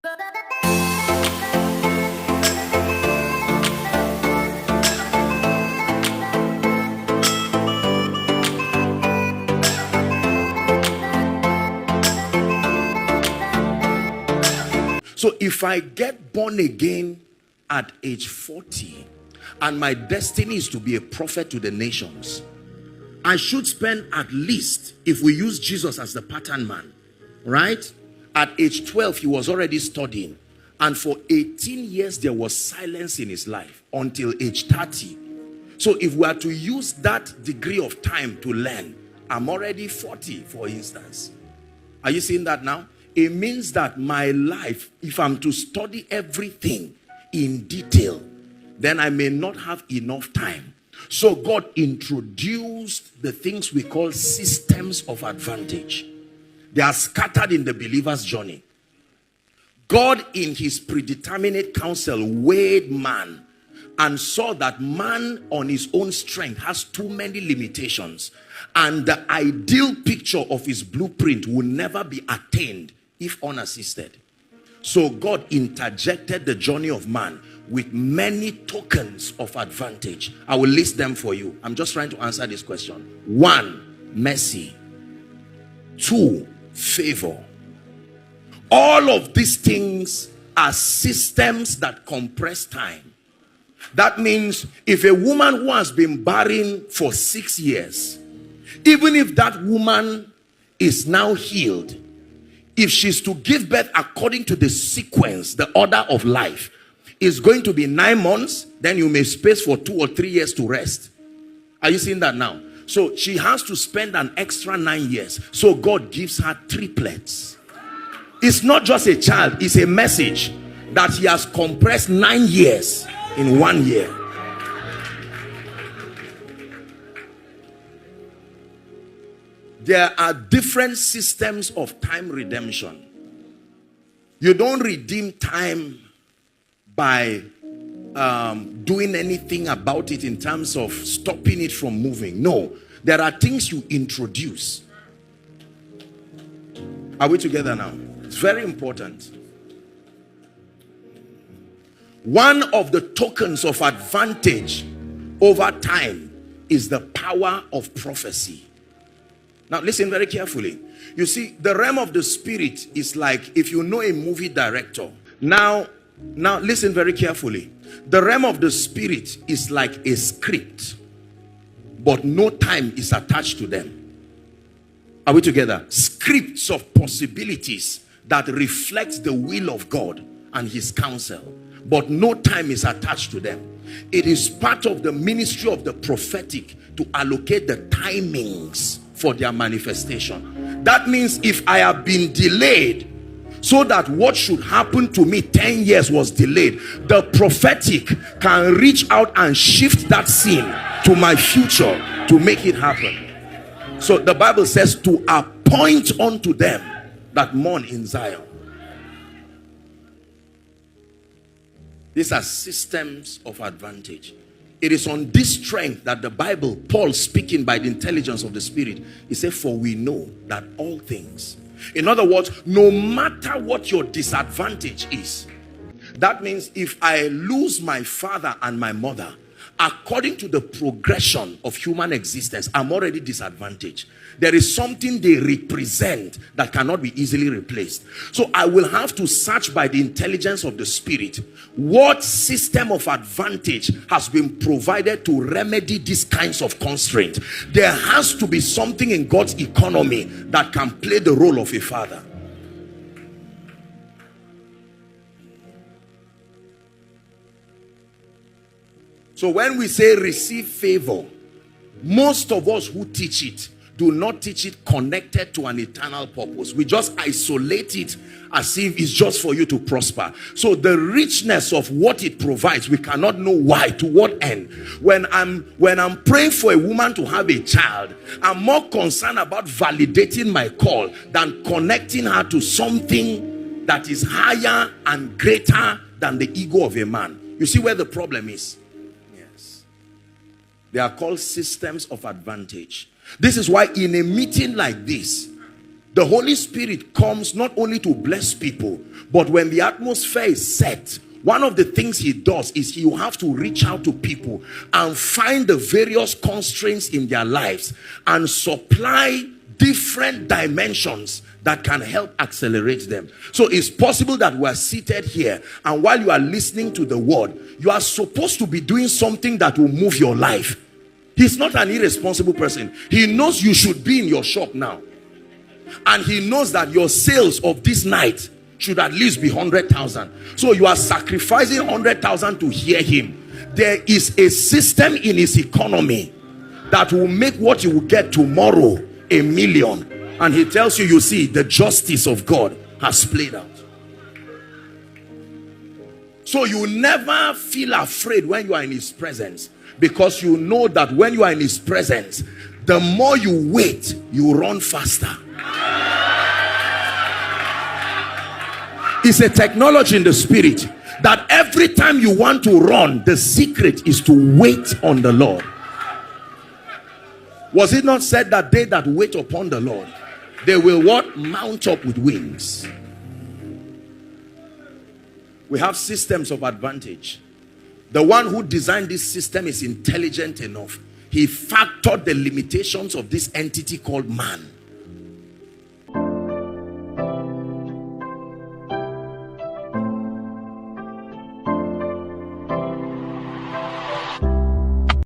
So if I get born again at age 40 and my destiny is to be a prophet to the nations, I should spend at least, if we use Jesus as the pattern man, right? At age 12, he was already studying. And for 18 years, there was silence in his life until age 30. So if we are to use that degree of time to learn, I'm already 40, for instance. Are you seeing that now? It means that my life, if I'm to study everything in detail, then I may not have enough time. So God introduced the things we call systems of advantage. They are scattered in the believer's journey. God in his predeterminate counsel weighed man and saw that man on his own strength has too many limitations, and the ideal picture of his blueprint will never be attained if unassisted. So God interjected the journey of man with many tokens of advantage. I will list them for you. I'm just trying to answer this question. 1, mercy. 2, favor. All of these things are systems that compress time. That means if a woman who has been barren for 6 years, even if that woman is now healed, if she's to give birth according to the sequence, the order of life, is going to be 9 months, then you may space for 2 or 3 years to rest. Are you seeing that now? So she has to spend an extra 9 years. So God gives her triplets. It's not just a child, it's a message that he has compressed 9 years in 1 year. There are different systems of time redemption. You don't redeem time by doing anything about it in terms of stopping it from moving. No, there are things you introduce. Are we together now? It's very important. One of the tokens of advantage over time is the power of prophecy. Now listen very carefully. You see, the realm of the spirit is like, if you know a movie director. Now listen very carefully. The realm of the spirit is like a script, but no time is attached to them. Are we together? Scripts of possibilities that reflect the will of God and his counsel, but no time is attached to them. It is part of the ministry of the prophetic to allocate the timings for their manifestation. That means if I have been delayed so that what should happen to me 10 years was delayed, the prophetic can reach out and shift that scene to my future to make it happen. So the Bible says to appoint unto them that mourn in Zion. These are systems of advantage. It is on this strength that the Bible, Paul speaking by the intelligence of the Spirit, he said, for we know that all things. In other words, no matter what your disadvantage is, that means if I lose my father and my mother, according to the progression of human existence, I'm already disadvantaged. There is something they represent that cannot be easily replaced. So I will have to search by the intelligence of the Spirit what system of advantage has been provided to remedy these kinds of constraints. There has to be something in God's economy that can play the role of a father. So when we say receive favor, most of us who teach it do not teach it connected to an eternal purpose. We just isolate it as if it's just for you to prosper. So the richness of what it provides, we cannot know why, to what end. When I'm praying for a woman to have a child, I'm more concerned about validating my call than connecting her to something that is higher and greater than the ego of a man. You see where the problem is? Yes. They are called systems of advantage. This is why in a meeting like this, The Holy Spirit comes not only to bless people, but when the atmosphere is set, one of the things he does is you have to reach out to people and find the various constraints in their lives and supply different dimensions that can help accelerate them. So it's possible that we're seated here, and while you are listening to the word, you are supposed to be doing something that will move your life. He's not an irresponsible person. He knows you should be in your shop now, and he knows that your sales of this night should at least be 100,000. So you are sacrificing 100,000 to hear him. There is a system in his economy that will make what you will get tomorrow 1 million. And he tells you, you see, the justice of God has played out. So you never feel afraid when you are in his presence, because you know that when you are in his presence, the more you wait, you run faster. It's a technology in the spirit that every time you want to run, the secret is to wait on the Lord. Was it not said that they that wait upon the Lord, they will what? Mount up with wings. We have systems of advantage. The one who designed this system is intelligent enough. He factored the limitations of this entity called man.